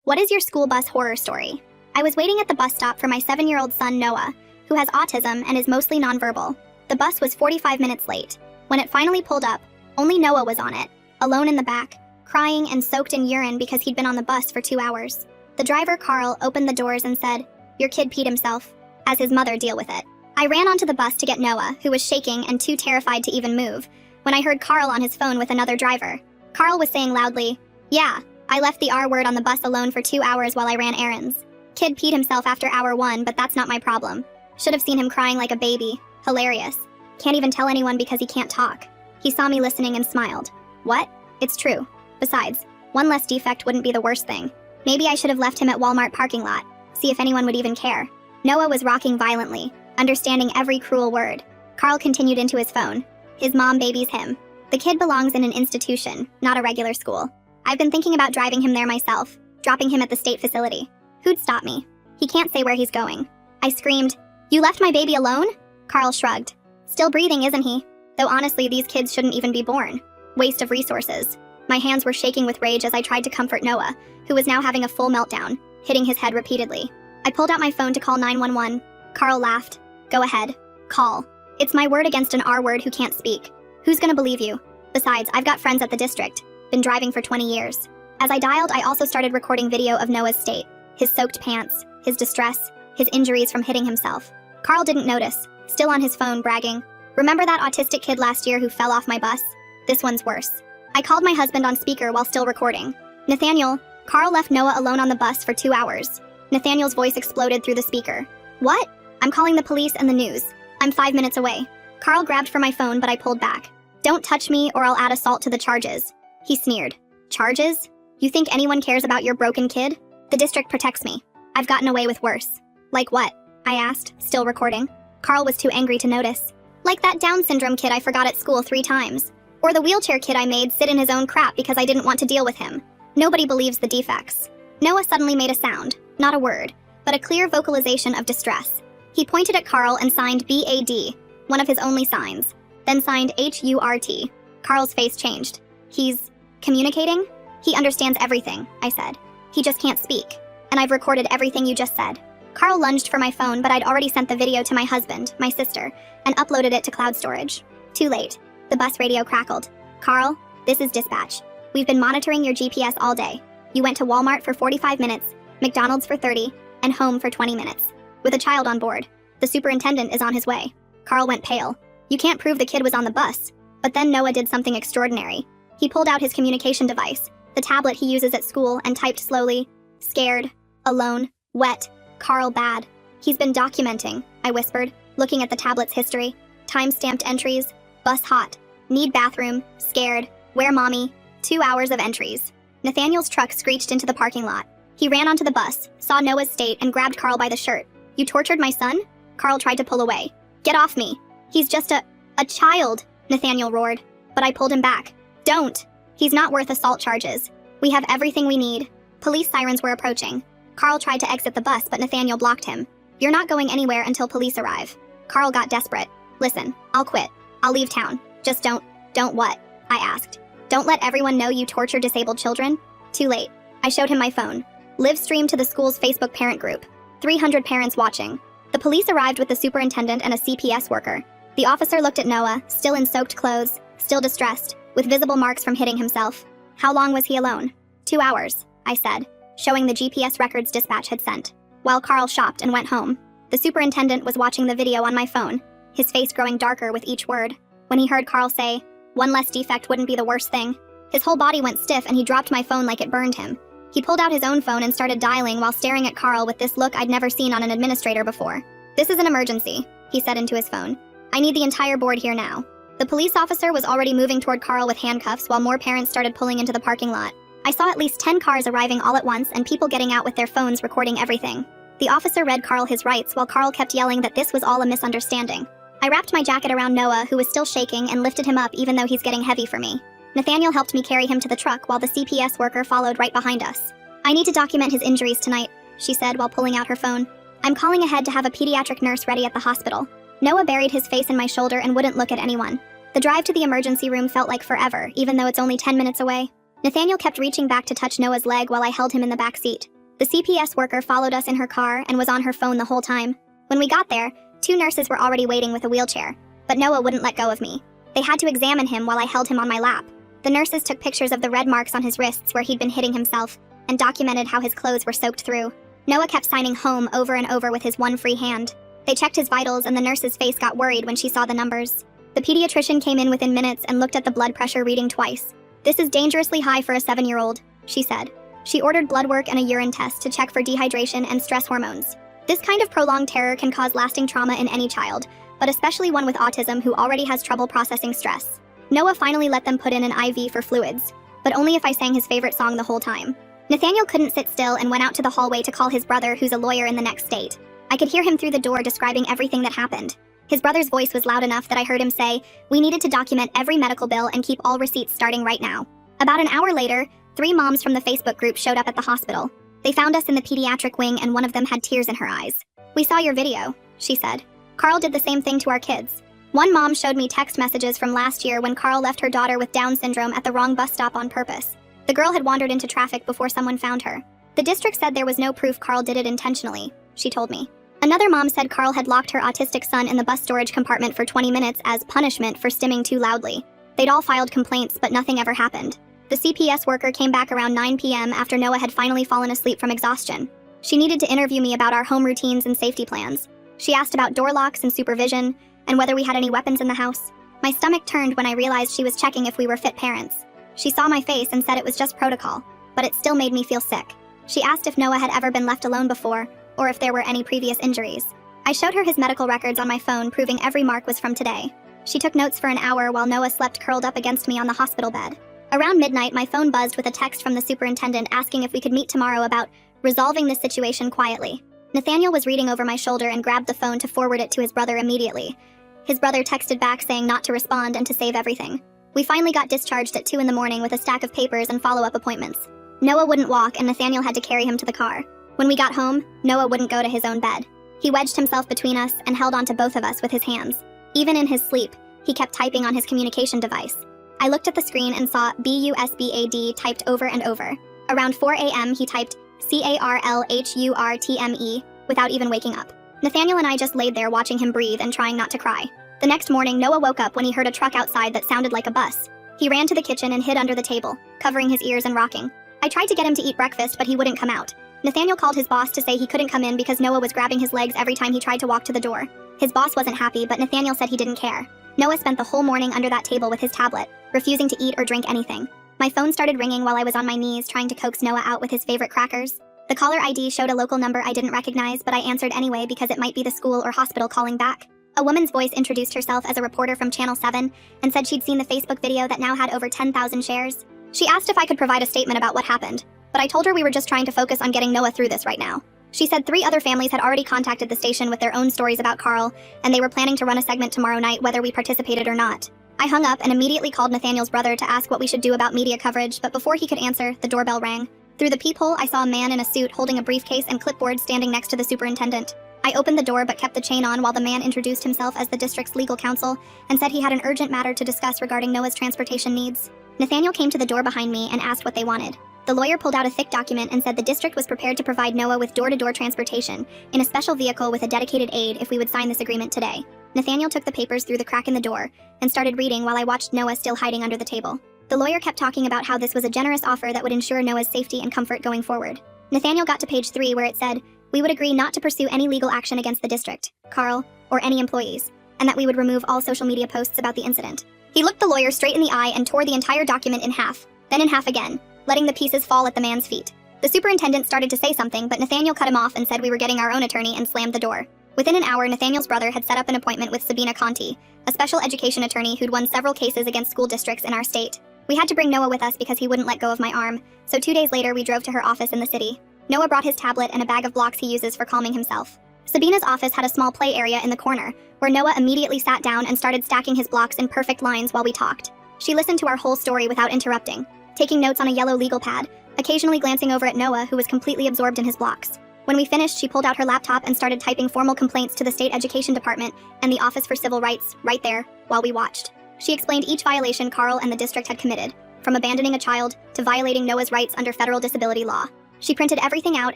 What is your school bus horror story? I was waiting at the bus stop for my 7-year-old son Noah, who has autism and is mostly nonverbal. The bus was 45 minutes late. When it finally pulled up, only Noah was on it, alone in the back, crying and soaked in urine because he'd been on the bus for 2 hours. The driver, Carl, opened the doors and said, "Your kid peed himself," as his mother deal with it. I ran onto the bus to get Noah, who was shaking and too terrified to even move, when I heard Carl on his phone with another driver. Carl was saying loudly, "Yeah, I left the R word on the bus alone for 2 hours while I ran errands. Kid peed himself after hour 1, but that's not my problem. Should have seen him crying like a baby. Hilarious. Can't even tell anyone because he can't talk." He saw me listening and smiled. What? It's true. Besides, one less defect wouldn't be the worst thing. Maybe I should have left him at Walmart parking lot, see if anyone would even care. Noah was rocking violently, understanding every cruel word. Carl continued into his phone. His mom babies him. The kid belongs in an institution, not a regular school. I've been thinking about driving him there myself, dropping him at the state facility. Who'd stop me? He can't say where he's going. I screamed, "You left my baby alone?" Carl shrugged. Still breathing, isn't he? Though honestly, these kids shouldn't even be born. Waste of resources. My hands were shaking with rage as I tried to comfort Noah, who was now having a full meltdown, hitting his head repeatedly. I pulled out my phone to call 911. Carl laughed. "Go ahead. Call. It's my word against an R word who can't speak. Who's gonna believe you? Besides, I've got friends at the district. Been driving for 20 years. As I dialed, I also started recording video of Noah's state. His soaked pants, his distress, his injuries from hitting himself. Carl didn't notice, still on his phone bragging, "Remember that autistic kid last year who fell off my bus? This one's worse." I called my husband on speaker while still recording. "Nathaniel, Carl left Noah alone on the bus for 2 hours. Nathaniel's voice exploded through the speaker. "What? I'm calling the police and the news. I'm 5 minutes away." Carl grabbed for my phone, but I pulled back. "Don't touch me or I'll add assault to the charges." He sneered. "Charges? You think anyone cares about your broken kid? The district protects me. I've gotten away with worse." "Like what?" I asked, still recording. Carl was too angry to notice. "Like that Down syndrome kid I forgot at school 3 times. Or the wheelchair kid I made sit in his own crap because I didn't want to deal with him. Nobody believes the defects." Noah suddenly made a sound, not a word, but a clear vocalization of distress. He pointed at Carl and signed BAD, one of his only signs, then signed HURT. Carl's face changed. "He's communicating?" "He understands everything," I said. "He just can't speak. And I've recorded everything you just said." Carl lunged for my phone, but I'd already sent the video to my husband, my sister, and uploaded it to cloud storage. Too late. The bus radio crackled. "Carl, this is dispatch. We've been monitoring your GPS all day. You went to Walmart for 45 minutes, McDonald's for 30, and home for 20 minutes. With a child on board. The superintendent is on his way." Carl went pale. "You can't prove the kid was on the bus." But then Noah did something extraordinary. He pulled out his communication device, the tablet he uses at school, and typed slowly, "Scared, alone, wet, Carl bad." "He's been documenting," I whispered, looking at the tablet's history. Time-stamped entries, bus hot, need bathroom, scared, where mommy, 2 hours of entries. Nathaniel's truck screeched into the parking lot. He ran onto the bus, saw Noah's state, and grabbed Carl by the shirt. "You tortured my son?" Carl tried to pull away. "Get off me. He's just a child," Nathaniel roared. But I pulled him back. "Don't. He's not worth assault charges. We have everything we need." Police sirens were approaching. Carl tried to exit the bus, but Nathaniel blocked him. "You're not going anywhere until police arrive." Carl got desperate. "Listen, I'll quit. I'll leave town. Just don't what?" I asked. "Don't let everyone know you torture disabled children?" Too late. I showed him my phone. Live stream to the school's Facebook parent group. 300 parents watching. The police arrived with the superintendent and a CPS worker. The officer looked at Noah, still in soaked clothes, still distressed, with visible marks from hitting himself. "How long was he alone?" 2 hours, I said, showing the GPS records dispatch had sent. While Carl shopped and went home, the superintendent was watching the video on my phone, his face growing darker with each word. When he heard Carl say, "One less defect wouldn't be the worst thing," his whole body went stiff and he dropped my phone like it burned him. He pulled out his own phone and started dialing while staring at Carl with this look I'd never seen on an administrator before. "This is an emergency," he said into his phone. "I need the entire board here now." The police officer was already moving toward Carl with handcuffs while more parents started pulling into the parking lot. I saw at least 10 cars arriving all at once and people getting out with their phones recording everything. The officer read Carl his rights while Carl kept yelling that this was all a misunderstanding. I wrapped my jacket around Noah, who was still shaking, and lifted him up even though he's getting heavy for me. Nathaniel helped me carry him to the truck while the CPS worker followed right behind us. "I need to document his injuries tonight," she said while pulling out her phone. "I'm calling ahead to have a pediatric nurse ready at the hospital." Noah buried his face in my shoulder and wouldn't look at anyone. The drive to the emergency room felt like forever, even though it's only 10 minutes away. Nathaniel kept reaching back to touch Noah's leg while I held him in the back seat. The CPS worker followed us in her car and was on her phone the whole time. When we got there, 2 nurses were already waiting with a wheelchair, but Noah wouldn't let go of me. They had to examine him while I held him on my lap. The nurses took pictures of the red marks on his wrists where he'd been hitting himself and documented how his clothes were soaked through. Noah kept signing home over and over with his one free hand. They checked his vitals and the nurse's face got worried when she saw the numbers. The pediatrician came in within minutes and looked at the blood pressure reading twice. "This is dangerously high for a 7-year-old, she said. She ordered blood work and a urine test to check for dehydration and stress hormones. This kind of prolonged terror can cause lasting trauma in any child, but especially one with autism who already has trouble processing stress. Noah finally let them put in an IV for fluids, but only if I sang his favorite song the whole time. Nathaniel couldn't sit still and went out to the hallway to call his brother, who's a lawyer in the next state. I could hear him through the door describing everything that happened. His brother's voice was loud enough that I heard him say, "We needed to document every medical bill and keep all receipts starting right now." About an hour later, 3 moms from the Facebook group showed up at the hospital. They found us in the pediatric wing and one of them had tears in her eyes. "We saw your video," she said. "Carl did the same thing to our kids." One mom showed me text messages from last year when Carl left her daughter with Down syndrome at the wrong bus stop on purpose. The girl had wandered into traffic before someone found her. "The district said there was no proof Carl did it intentionally," she told me. Another mom said Carl had locked her autistic son in the bus storage compartment for 20 minutes as punishment for stimming too loudly. They'd all filed complaints, but nothing ever happened. The CPS worker came back around 9 p.m. after Noah had finally fallen asleep from exhaustion. She needed to interview me about our home routines and safety plans. She asked about door locks and supervision, and whether we had any weapons in the house. My stomach turned when I realized she was checking if we were fit parents. She saw my face and said it was just protocol, but it still made me feel sick. She asked if Noah had ever been left alone before, or if there were any previous injuries. I showed her his medical records on my phone, proving every mark was from today. She took notes for an hour while Noah slept curled up against me on the hospital bed. Around midnight, my phone buzzed with a text from the superintendent asking if we could meet tomorrow about resolving this situation quietly. Nathaniel was reading over my shoulder and grabbed the phone to forward it to his brother immediately. His brother texted back saying not to respond and to save everything. We finally got discharged at 2 in the morning with a stack of papers and follow-up appointments. Noah wouldn't walk and Nathaniel had to carry him to the car. When we got home, Noah wouldn't go to his own bed. He wedged himself between us and held onto both of us with his hands. Even in his sleep, he kept typing on his communication device. I looked at the screen and saw BUSBAD typed over and over. Around 4 a.m., he typed CARLHURTME without even waking up. Nathaniel and I just laid there watching him breathe and trying not to cry. The next morning, Noah woke up when he heard a truck outside that sounded like a bus. He ran to the kitchen and hid under the table, covering his ears and rocking. I tried to get him to eat breakfast, but he wouldn't come out. Nathaniel called his boss to say he couldn't come in because Noah was grabbing his legs every time he tried to walk to the door. His boss wasn't happy, but Nathaniel said he didn't care. Noah spent the whole morning under that table with his tablet, refusing to eat or drink anything. My phone started ringing while I was on my knees trying to coax Noah out with his favorite crackers. The caller ID showed a local number I didn't recognize, but I answered anyway because it might be the school or hospital calling back. A woman's voice introduced herself as a reporter from Channel 7 and said she'd seen the Facebook video that now had over 10,000 shares. She asked if I could provide a statement about what happened, but I told her we were just trying to focus on getting Noah through this right now. She said 3 other families had already contacted the station with their own stories about Carl, and they were planning to run a segment tomorrow night whether we participated or not. I hung up and immediately called Nathaniel's brother to ask what we should do about media coverage, but before he could answer, the doorbell rang. Through the peephole, I saw a man in a suit holding a briefcase and clipboard standing next to the superintendent. I opened the door but kept the chain on while the man introduced himself as the district's legal counsel and said he had an urgent matter to discuss regarding Noah's transportation needs. Nathaniel came to the door behind me and asked what they wanted. The lawyer pulled out a thick document and said the district was prepared to provide Noah with door-to-door transportation in a special vehicle with a dedicated aide if we would sign this agreement today. Nathaniel took the papers through the crack in the door and started reading while I watched Noah still hiding under the table. The lawyer kept talking about how this was a generous offer that would ensure Noah's safety and comfort going forward. Nathaniel got to page 3 where it said, "We would agree not to pursue any legal action against the district, Carl, or any employees, and that we would remove all social media posts about the incident." He looked the lawyer straight in the eye and tore the entire document in half, then in half again, letting the pieces fall at the man's feet. The superintendent started to say something, but Nathaniel cut him off and said we were getting our own attorney and slammed the door. Within an hour, Nathaniel's brother had set up an appointment with Sabina Conti, a special education attorney who'd won several cases against school districts in our state. We had to bring Noah with us because he wouldn't let go of my arm, so 2 days later we drove to her office in the city. Noah brought his tablet and a bag of blocks he uses for calming himself. Sabina's office had a small play area in the corner, where Noah immediately sat down and started stacking his blocks in perfect lines while we talked. She listened to our whole story without interrupting, taking notes on a yellow legal pad, occasionally glancing over at Noah, who was completely absorbed in his blocks. When we finished, she pulled out her laptop and started typing formal complaints to the state education department and the Office for Civil Rights right there while we watched. She explained each violation Carl and the district had committed, from abandoning a child to violating Noah's rights under federal disability law. She printed everything out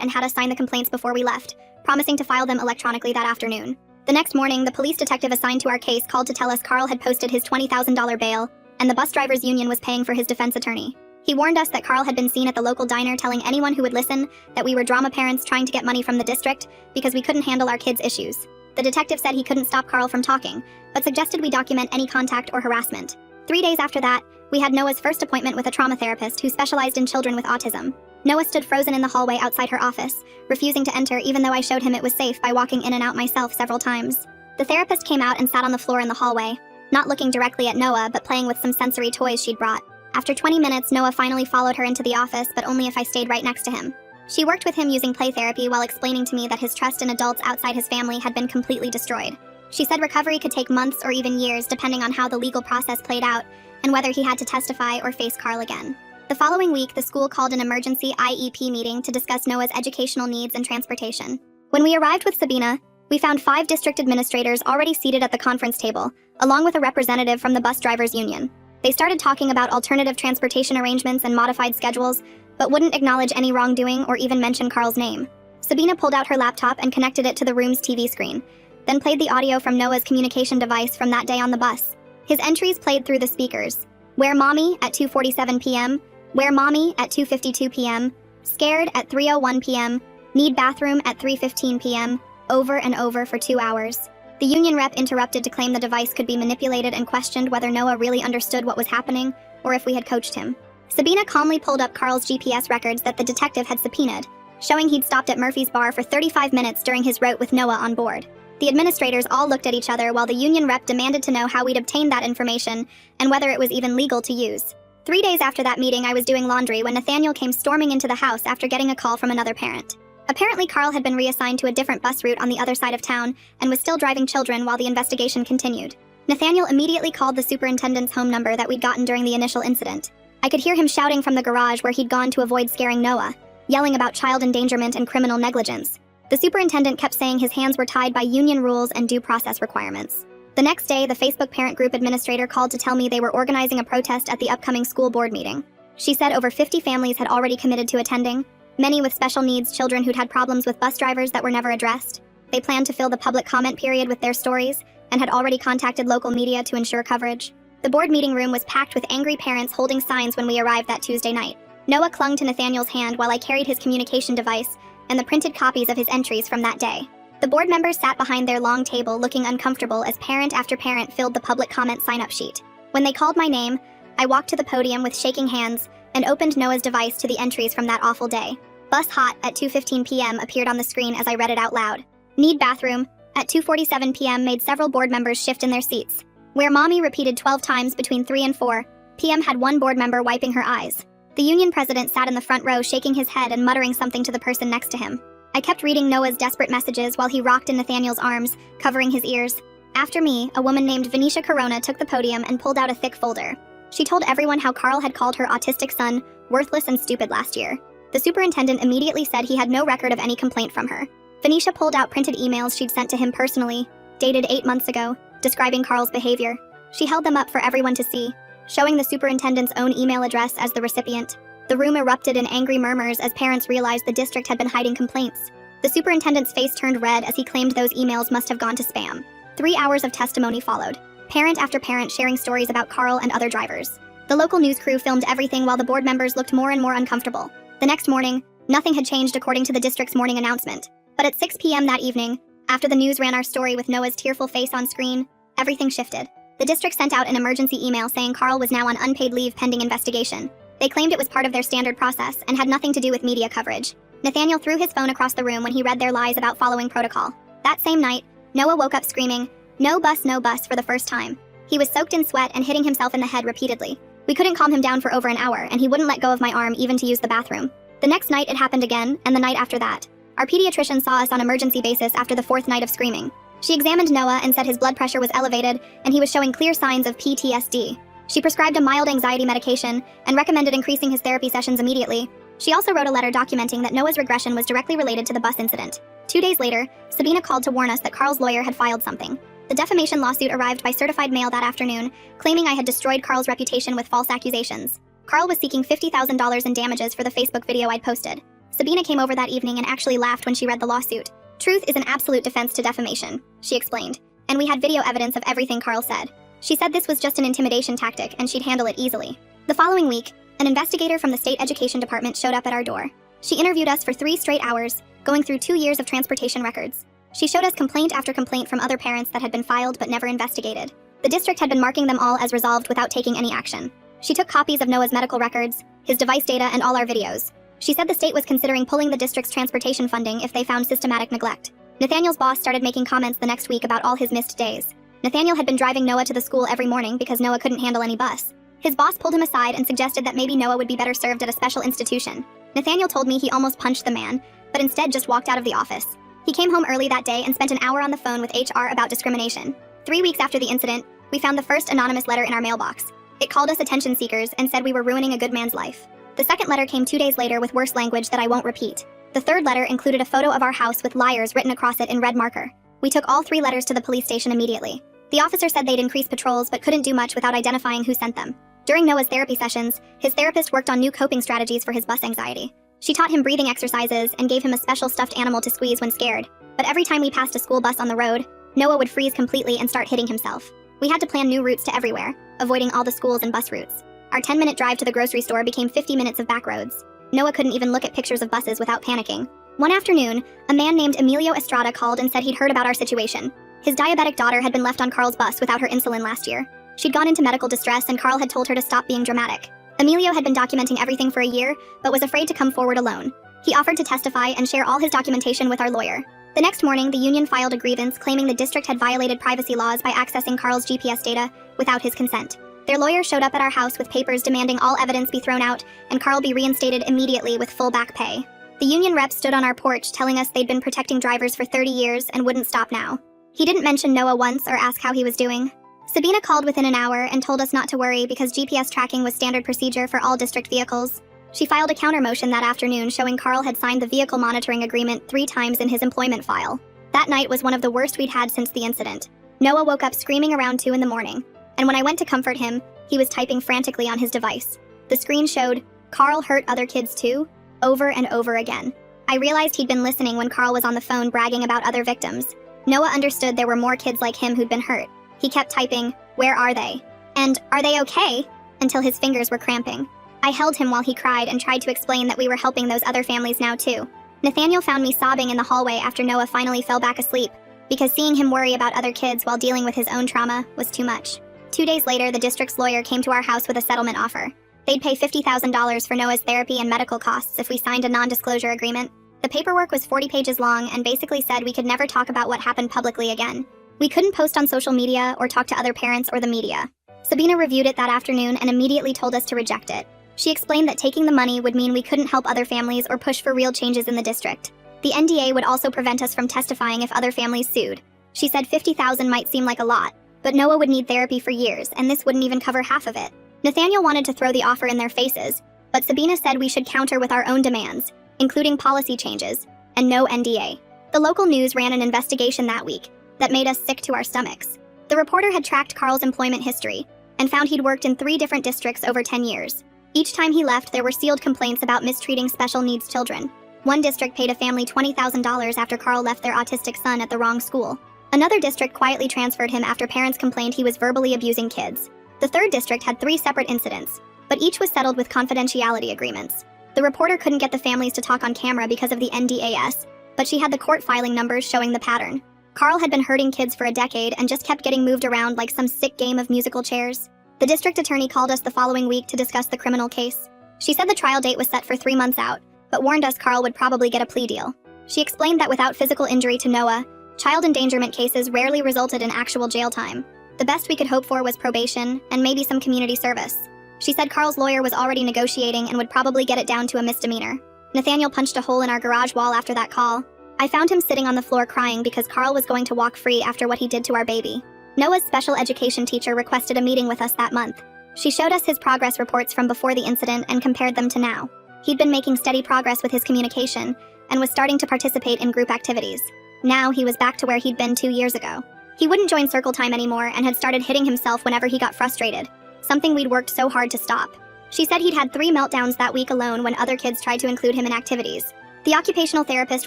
and had us sign the complaints before we left, promising to file them electronically that afternoon. The next morning, the police detective assigned to our case called to tell us Carl had posted his $20,000 bail, and the bus drivers' union was paying for his defense attorney. He warned us that Carl had been seen at the local diner telling anyone who would listen that we were drama parents trying to get money from the district because we couldn't handle our kids' issues. The detective said he couldn't stop Carl from talking, but suggested we document any contact or harassment. 3 days after that, we had Noah's first appointment with a trauma therapist who specialized in children with autism. Noah stood frozen in the hallway outside her office, refusing to enter even though I showed him it was safe by walking in and out myself several times. The therapist came out and sat on the floor in the hallway, not looking directly at Noah but playing with some sensory toys she'd brought. After 20 minutes, Noah finally followed her into the office, but only if I stayed right next to him. She worked with him using play therapy while explaining to me that his trust in adults outside his family had been completely destroyed. She said recovery could take months or even years depending on how the legal process played out and whether he had to testify or face Carl again. The following week, the school called an emergency IEP meeting to discuss Noah's educational needs and transportation. When we arrived with Sabina, we found 5 district administrators already seated at the conference table, along with a representative from the bus drivers' union. They started talking about alternative transportation arrangements and modified schedules, but wouldn't acknowledge any wrongdoing or even mention Carl's name. Sabina pulled out her laptop and connected it to the room's TV screen, then played the audio from Noah's communication device from that day on the bus. His entries played through the speakers. Where mommy at 2:47 p.m., where mommy at 2:52 p.m., scared at 3:01 p.m., need bathroom at 3:15 p.m., over and over for 2 hours. The union rep interrupted to claim the device could be manipulated and questioned whether Noah really understood what was happening or if we had coached him. Sabina calmly pulled up Carl's GPS records that the detective had subpoenaed, showing he'd stopped at Murphy's bar for 35 minutes during his route with Noah on board. The administrators all looked at each other while the union rep demanded to know how we'd obtained that information and whether it was even legal to use. 3 days after that meeting, I was doing laundry when Nathaniel came storming into the house after getting a call from another parent. Apparently, Carl had been reassigned to a different bus route on the other side of town and was still driving children while the investigation continued. Nathaniel immediately called the superintendent's home number that we'd gotten during the initial incident. I could hear him shouting from the garage where he'd gone to avoid scaring Noah, yelling about child endangerment and criminal negligence. The superintendent kept saying his hands were tied by union rules and due process requirements. The next day, the Facebook parent group administrator called to tell me they were organizing a protest at the upcoming school board meeting. She said over 50 families had already committed to attending, many with special needs children who'd had problems with bus drivers that were never addressed. They planned to fill the public comment period with their stories and had already contacted local media to ensure coverage. The board meeting room was packed with angry parents holding signs when we arrived that Tuesday night. Noah clung to Nathaniel's hand while I carried his communication device and the printed copies of his entries from that day. The board members sat behind their long table looking uncomfortable as parent after parent filled the public comment sign-up sheet. When they called my name, I walked to the podium with shaking hands and opened Noah's device to the entries from that awful day. Bus hot at 2:15 p.m. appeared on the screen as I read it out loud. Need bathroom at 2:47 p.m. made several board members shift in their seats. Where mommy repeated 12 times between 3 and 4 p.m. had one board member wiping her eyes. The union president sat in the front row shaking his head and muttering something to the person next to him. I kept reading Noah's desperate messages while he rocked in Nathaniel's arms, covering his ears. After me, a woman named Venetia Corona took the podium and pulled out a thick folder. She told everyone how Carl had called her autistic son worthless and stupid last year. The superintendent immediately said he had no record of any complaint from her. Venetia pulled out printed emails she'd sent to him personally, dated 8 months ago, describing Carl's behavior. She held them up for everyone to see, showing the superintendent's own email address as the recipient. The room erupted in angry murmurs as parents realized the district had been hiding complaints. The superintendent's face turned red as he claimed those emails must have gone to spam. 3 hours of testimony followed, parent after parent sharing stories about Carl and other drivers. The local news crew filmed everything while the board members looked more and more uncomfortable. The next morning, nothing had changed according to the district's morning announcement. But at 6 p.m. that evening, after the news ran our story with Noah's tearful face on screen, everything shifted. The district sent out an emergency email saying Carl was now on unpaid leave pending investigation. They claimed it was part of their standard process and had nothing to do with media coverage. Nathaniel threw his phone across the room when he read their lies about following protocol. That same night, Noah woke up screaming, no bus, for the first time. He was soaked in sweat and hitting himself in the head repeatedly. We couldn't calm him down for over an hour, and he wouldn't let go of my arm even to use the bathroom. The next night it happened again, and the night after that. Our pediatrician saw us on emergency basis after the 4th night of screaming. She examined Noah and said his blood pressure was elevated, and he was showing clear signs of PTSD. She prescribed a mild anxiety medication and recommended increasing his therapy sessions immediately. She also wrote a letter documenting that Noah's regression was directly related to the bus incident. 2 days later, Sabina called to warn us that Carl's lawyer had filed something. The defamation lawsuit arrived by certified mail that afternoon, claiming I had destroyed Carl's reputation with false accusations. Carl was seeking $50,000 in damages for the Facebook video I'd posted. Sabina came over that evening and actually laughed when she read the lawsuit. Truth is an absolute defense to defamation, she explained. And we had video evidence of everything Carl said. She said this was just an intimidation tactic and she'd handle it easily. The following week, an investigator from the state education department showed up at our door. She interviewed us for 3 straight hours, going through 2 years of transportation records. She showed us complaint after complaint from other parents that had been filed but never investigated. The district had been marking them all as resolved without taking any action. She took copies of Noah's medical records, his device data, and all our videos. She said the state was considering pulling the district's transportation funding if they found systematic neglect. Nathaniel's boss started making comments the next week about all his missed days. Nathaniel had been driving Noah to the school every morning because Noah couldn't handle any bus. His boss pulled him aside and suggested that maybe Noah would be better served at a special institution. Nathaniel told me he almost punched the man, but instead just walked out of the office. He came home early that day and spent an hour on the phone with HR about discrimination. 3 weeks after the incident, we found the first anonymous letter in our mailbox. It called us attention seekers and said we were ruining a good man's life. The second letter came 2 days later with worse language that I won't repeat. The third letter included a photo of our house with liars written across it in red marker. We took all 3 letters to the police station immediately. The officer said they'd increase patrols but couldn't do much without identifying who sent them. During Noah's therapy sessions, his therapist worked on new coping strategies for his bus anxiety. She taught him breathing exercises and gave him a special stuffed animal to squeeze when scared. But every time we passed a school bus on the road, Noah would freeze completely and start hitting himself. We had to plan new routes to everywhere, avoiding all the schools and bus routes. Our 10-minute drive to the grocery store became 50 minutes of back roads. Noah couldn't even look at pictures of buses without panicking. One afternoon, a man named Emilio Estrada called and said he'd heard about our situation. His diabetic daughter had been left on Carl's bus without her insulin last year. She'd gone into medical distress and Carl had told her to stop being dramatic. Emilio had been documenting everything for a year, but was afraid to come forward alone. He offered to testify and share all his documentation with our lawyer. The next morning, the union filed a grievance claiming the district had violated privacy laws by accessing Carl's GPS data without his consent. Their lawyer showed up at our house with papers demanding all evidence be thrown out and Carl be reinstated immediately with full back pay. The union rep stood on our porch telling us they'd been protecting drivers for 30 years and wouldn't stop now. He didn't mention Noah once or ask how he was doing. Sabina called within an hour and told us not to worry because GPS tracking was standard procedure for all district vehicles. She filed a counter motion that afternoon showing Carl had signed the vehicle monitoring agreement 3 times in his employment file. That night was one of the worst we'd had since the incident. Noah woke up screaming around 2 in the morning, and when I went to comfort him, he was typing frantically on his device. The screen showed, "Carl hurt other kids too?" over and over again. I realized he'd been listening when Carl was on the phone bragging about other victims. Noah understood there were more kids like him who'd been hurt. He kept typing, "Where are they?" and "Are they okay?" until his fingers were cramping. I held him while he cried and tried to explain that we were helping those other families now too. Nathaniel found me sobbing in the hallway after Noah finally fell back asleep, because seeing him worry about other kids while dealing with his own trauma was too much. 2 days later, the district's lawyer came to our house with a settlement offer. They'd pay $50,000 for Noah's therapy and medical costs if we signed a non-disclosure agreement. The paperwork was 40 pages long and basically said we could never talk about what happened publicly again. We couldn't post on social media or talk to other parents or the media. Sabina reviewed it that afternoon and immediately told us to reject it. She explained that taking the money would mean we couldn't help other families or push for real changes in the district. The NDA would also prevent us from testifying if other families sued. She said $50,000 might seem like a lot, but Noah would need therapy for years, and this wouldn't even cover half of it. Nathaniel wanted to throw the offer in their faces, but Sabina said we should counter with our own demands, including policy changes, and no NDA. The local news ran an investigation that week that made us sick to our stomachs. The reporter had tracked Carl's employment history and found he'd worked in 3 different districts over 10 years. Each time he left, there were sealed complaints about mistreating special needs children. One district paid a family $20,000 after Carl left their autistic son at the wrong school. Another district quietly transferred him after parents complained he was verbally abusing kids. The third district had 3 separate incidents, but each was settled with confidentiality agreements. The reporter couldn't get the families to talk on camera because of the NDAS, but she had the court filing numbers showing the pattern. Carl had been hurting kids for a decade and just kept getting moved around like some sick game of musical chairs. The district attorney called us the following week to discuss the criminal case. She said the trial date was set for 3 months out, but warned us Carl would probably get a plea deal. She explained that without physical injury to Noah, child endangerment cases rarely resulted in actual jail time. The best we could hope for was probation and maybe some community service. She said Carl's lawyer was already negotiating and would probably get it down to a misdemeanor. Nathaniel punched a hole in our garage wall after that call. I found him sitting on the floor crying because Carl was going to walk free after what he did to our baby. Noah's special education teacher requested a meeting with us that month. She showed us his progress reports from before the incident and compared them to now. He'd been making steady progress with his communication and was starting to participate in group activities. Now he was back to where he'd been 2 years ago. He wouldn't join circle time anymore and had started hitting himself whenever he got frustrated, something we'd worked so hard to stop. She said he'd had 3 meltdowns that week alone when other kids tried to include him in activities. The occupational therapist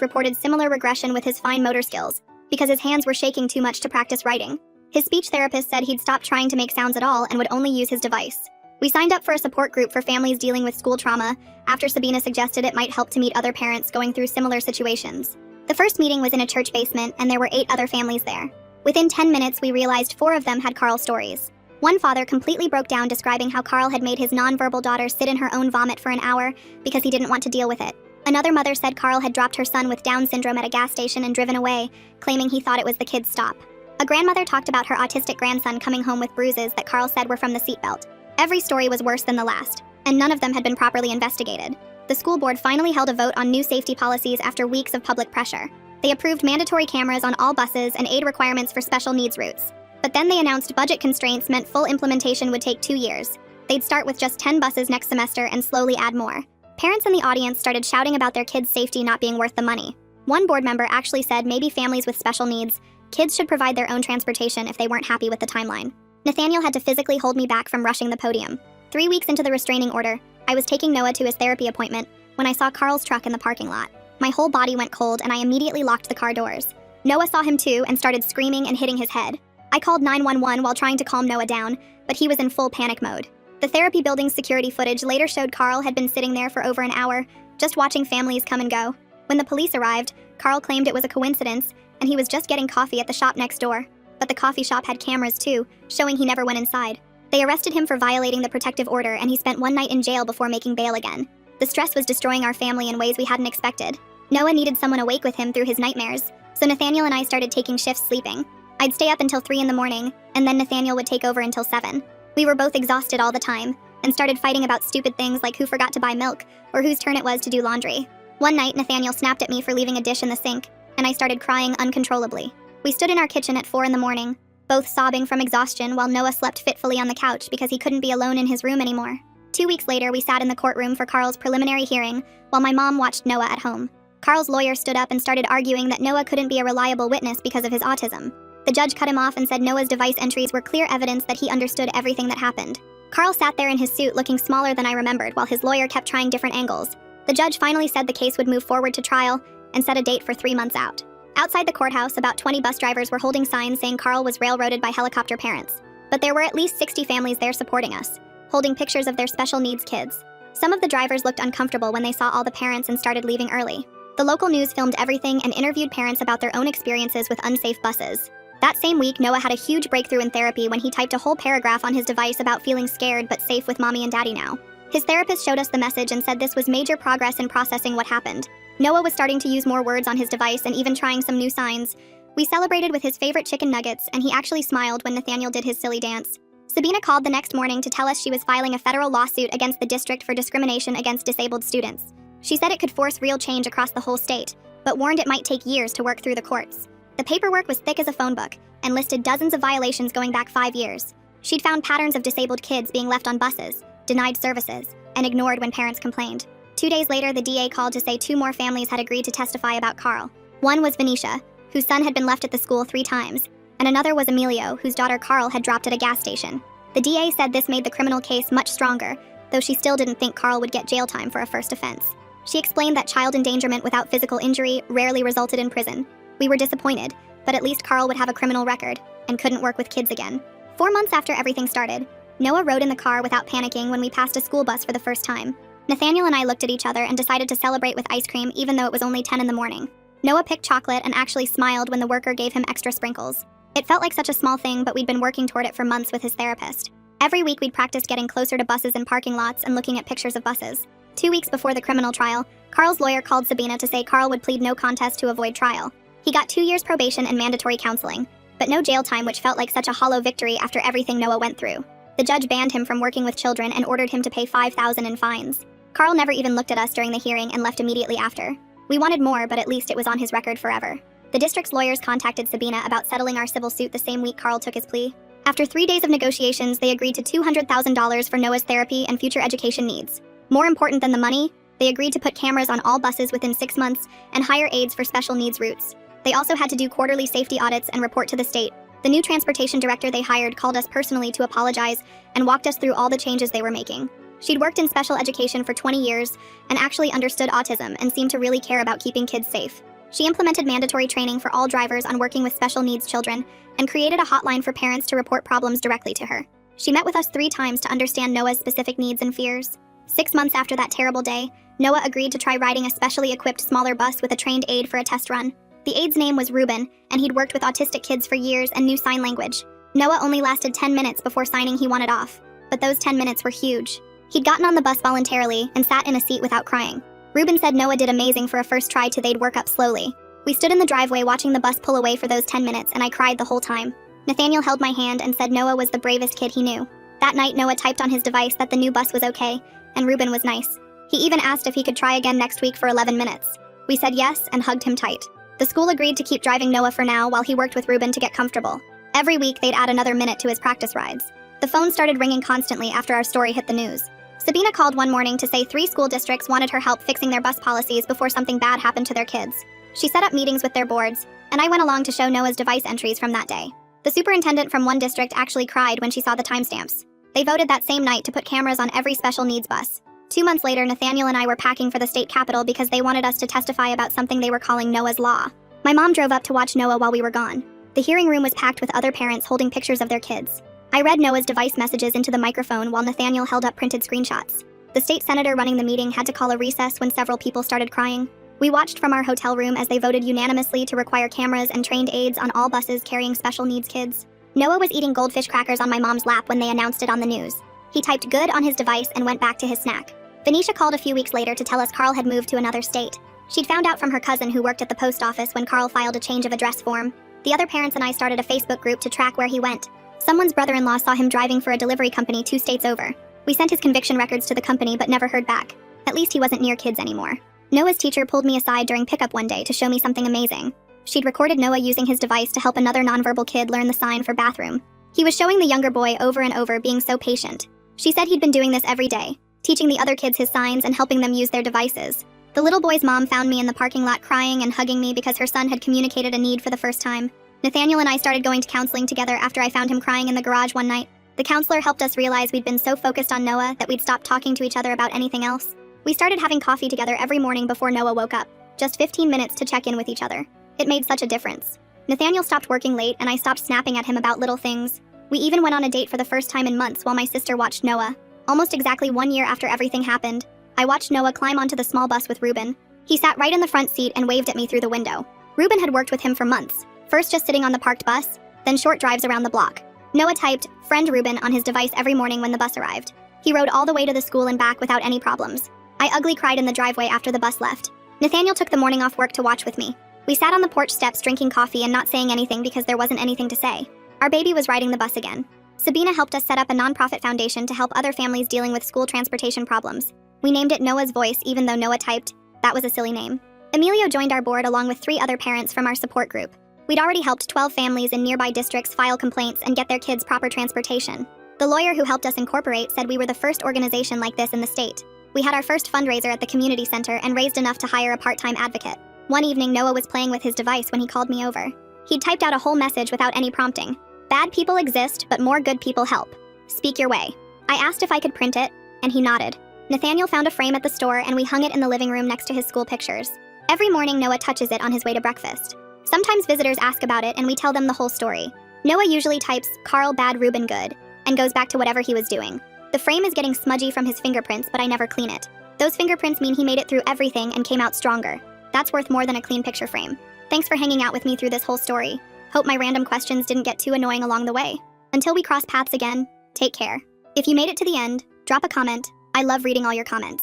reported similar regression with his fine motor skills, because his hands were shaking too much to practice writing. His speech therapist said he'd stopped trying to make sounds at all and would only use his device. We signed up for a support group for families dealing with school trauma after Sabina suggested it might help to meet other parents going through similar situations. The first meeting was in a church basement, and there were 8 other families there. Within 10 minutes, we realized 4 of them had Carl stories. One father completely broke down describing how Carl had made his nonverbal daughter sit in her own vomit for an hour because he didn't want to deal with it. Another mother said Carl had dropped her son with Down syndrome at a gas station and driven away, claiming he thought it was the kid's stop. A grandmother talked about her autistic grandson coming home with bruises that Carl said were from the seatbelt. Every story was worse than the last, and none of them had been properly investigated. The school board finally held a vote on new safety policies after weeks of public pressure. They approved mandatory cameras on all buses and aid requirements for special needs routes. But then they announced budget constraints meant full implementation would take 2 years. They'd start with just 10 buses next semester and slowly add more. Parents in the audience started shouting about their kids' safety not being worth the money. One board member actually said maybe families with special needs, kids should provide their own transportation if they weren't happy with the timeline. Nathaniel had to physically hold me back from rushing the podium. 3 weeks into the restraining order, I was taking Noah to his therapy appointment when I saw Carl's truck in the parking lot. My whole body went cold and I immediately locked the car doors. Noah saw him too and started screaming and hitting his head. I called 911 while trying to calm Noah down, but he was in full panic mode. The therapy building's security footage later showed Carl had been sitting there for over an hour, just watching families come and go. When the police arrived, Carl claimed it was a coincidence and he was just getting coffee at the shop next door. But the coffee shop had cameras too, showing he never went inside. They arrested him for violating the protective order and he spent 1 night in jail before making bail again. The stress was destroying our family in ways we hadn't expected. Noah needed someone awake with him through his nightmares, so Nathaniel and I started taking shifts sleeping. I'd stay up until 3 in the morning, and then Nathaniel would take over until 7. We were both exhausted all the time, and started fighting about stupid things like who forgot to buy milk, or whose turn it was to do laundry. One night, Nathaniel snapped at me for leaving a dish in the sink, and I started crying uncontrollably. We stood in our kitchen at 4 in the morning, both sobbing from exhaustion while Noah slept fitfully on the couch because he couldn't be alone in his room anymore. 2 weeks later, we sat in the courtroom for Carl's preliminary hearing, while my mom watched Noah at home. Carl's lawyer stood up and started arguing that Noah couldn't be a reliable witness because of his autism. The judge cut him off and said Noah's device entries were clear evidence that he understood everything that happened. Carl sat there in his suit looking smaller than I remembered while his lawyer kept trying different angles. The judge finally said the case would move forward to trial and set a date for 3 months out. Outside the courthouse, about 20 bus drivers were holding signs saying Carl was railroaded by helicopter parents. But there were at least 60 families there supporting us, holding pictures of their special needs kids. Some of the drivers looked uncomfortable when they saw all the parents and started leaving early. The local news filmed everything and interviewed parents about their own experiences with unsafe buses. That same week, Noah had a huge breakthrough in therapy when he typed a whole paragraph on his device about feeling scared but safe with mommy and daddy now. His therapist showed us the message and said this was major progress in processing what happened. Noah was starting to use more words on his device and even trying some new signs. We celebrated with his favorite chicken nuggets, and he actually smiled when Nathaniel did his silly dance. Sabina called the next morning to tell us she was filing a federal lawsuit against the district for discrimination against disabled students. She said it could force real change across the whole state, but warned it might take years to work through the courts. The paperwork was thick as a phone book and listed dozens of violations going back 5 years. She'd found patterns of disabled kids being left on buses, denied services, and ignored when parents complained. 2 days later, the DA called to say 2 more families had agreed to testify about Carl. One was Venetia, whose son had been left at the school 3 times, and another was Emilio, whose daughter Carl had dropped at a gas station. The DA said this made the criminal case much stronger, though she still didn't think Carl would get jail time for a first offense. She explained that child endangerment without physical injury rarely resulted in prison. We were disappointed, but at least Carl would have a criminal record and couldn't work with kids again. 4 months after everything started, Noah rode in the car without panicking when we passed a school bus for the first time. Nathaniel and I looked at each other and decided to celebrate with ice cream even though it was only 10 in the morning. Noah picked chocolate and actually smiled when the worker gave him extra sprinkles. It felt like such a small thing, but we'd been working toward it for months with his therapist. Every week we'd practiced getting closer to buses in parking lots and looking at pictures of buses. 2 weeks before the criminal trial, Carl's lawyer called Sabina to say Carl would plead no contest to avoid trial. He got 2 years probation and mandatory counseling, but no jail time, which felt like such a hollow victory after everything Noah went through. The judge banned him from working with children and ordered him to pay $5,000 in fines. Carl never even looked at us during the hearing and left immediately after. We wanted more, but at least it was on his record forever. The district's lawyers contacted Sabina about settling our civil suit the same week Carl took his plea. After 3 days of negotiations, they agreed to $200,000 for Noah's therapy and future education needs. More important than the money, they agreed to put cameras on all buses within 6 months and hire aides for special needs routes. They also had to do quarterly safety audits and report to the state. The new transportation director they hired called us personally to apologize and walked us through all the changes they were making. She'd worked in special education for 20 years and actually understood autism and seemed to really care about keeping kids safe. She implemented mandatory training for all drivers on working with special needs children and created a hotline for parents to report problems directly to her. She met with us 3 times to understand Noah's specific needs and fears. 6 months after that terrible day, Noah agreed to try riding a specially equipped smaller bus with a trained aide for a test run. The aide's name was Ruben, and he'd worked with autistic kids for years and knew sign language. Noah only lasted 10 minutes before signing he wanted off, but those 10 minutes were huge. He'd gotten on the bus voluntarily and sat in a seat without crying. Ruben said Noah did amazing for a first try till they'd work up slowly. We stood in the driveway watching the bus pull away for those 10 minutes and I cried the whole time. Nathaniel held my hand and said Noah was the bravest kid he knew. That night Noah typed on his device that the new bus was okay, and Ruben was nice. He even asked if he could try again next week for 11 minutes. We said yes and hugged him tight. The school agreed to keep driving Noah for now while he worked with Ruben to get comfortable. Every week they'd add another minute to his practice rides. The phone started ringing constantly after our story hit the news. Sabina called one morning to say 3 school districts wanted her help fixing their bus policies before something bad happened to their kids. She set up meetings with their boards, and I went along to show Noah's device entries from that day. The superintendent from one district actually cried when she saw the timestamps. They voted that same night to put cameras on every special needs bus. 2 months later, Nathaniel and I were packing for the state capitol because they wanted us to testify about something they were calling Noah's Law. My mom drove up to watch Noah while we were gone. The hearing room was packed with other parents holding pictures of their kids. I read Noah's device messages into the microphone while Nathaniel held up printed screenshots. The state senator running the meeting had to call a recess when several people started crying. We watched from our hotel room as they voted unanimously to require cameras and trained aides on all buses carrying special needs kids. Noah was eating goldfish crackers on my mom's lap when they announced it on the news. He typed good on his device and went back to his snack. Venetia called a few weeks later to tell us Carl had moved to another state. She'd found out from her cousin who worked at the post office when Carl filed a change of address form. The other parents and I started a Facebook group to track where he went. Someone's brother-in-law saw him driving for a delivery company 2 states over. We sent his conviction records to the company but never heard back. At least he wasn't near kids anymore. Noah's teacher pulled me aside during pickup one day to show me something amazing. She'd recorded Noah using his device to help another nonverbal kid learn the sign for bathroom. He was showing the younger boy over and over, being so patient. She said he'd been doing this every day, teaching the other kids his signs and helping them use their devices. The little boy's mom found me in the parking lot crying and hugging me because her son had communicated a need for the first time. Nathaniel and I started going to counseling together after I found him crying in the garage one night. The counselor helped us realize we'd been so focused on Noah that we'd stopped talking to each other about anything else. We started having coffee together every morning before Noah woke up, just 15 minutes to check in with each other. It made such a difference. Nathaniel stopped working late and I stopped snapping at him about little things. We even went on a date for the first time in months while my sister watched Noah. Almost exactly 1 year after everything happened, I watched Noah climb onto the small bus with Ruben. He sat right in the front seat and waved at me through the window. Ruben had worked with him for months, first just sitting on the parked bus, then short drives around the block. Noah typed, "Friend Ruben," on his device every morning when the bus arrived. He rode all the way to the school and back without any problems. I ugly cried in the driveway after the bus left. Nathaniel took the morning off work to watch with me. We sat on the porch steps drinking coffee and not saying anything because there wasn't anything to say. Our baby was riding the bus again. Sabina helped us set up a nonprofit foundation to help other families dealing with school transportation problems. We named it Noah's Voice even though Noah typed, "That was a silly name." Emilio joined our board along with 3 other parents from our support group. We'd already helped 12 families in nearby districts file complaints and get their kids proper transportation. The lawyer who helped us incorporate said we were the first organization like this in the state. We had our first fundraiser at the community center and raised enough to hire a part-time advocate. One evening, Noah was playing with his device when he called me over. He'd typed out a whole message without any prompting. "Bad people exist, but more good people help. Speak your way." I asked if I could print it, and he nodded. Nathaniel found a frame at the store and we hung it in the living room next to his school pictures. Every morning, Noah touches it on his way to breakfast. Sometimes visitors ask about it and we tell them the whole story. Noah usually types, "Carl bad, Ruben good," and goes back to whatever he was doing. The frame is getting smudgy from his fingerprints, but I never clean it. Those fingerprints mean he made it through everything and came out stronger. That's worth more than a clean picture frame. Thanks for hanging out with me through this whole story. Hope my random questions didn't get too annoying along the way. Until we cross paths again, take care. If you made it to the end, drop a comment. I love reading all your comments.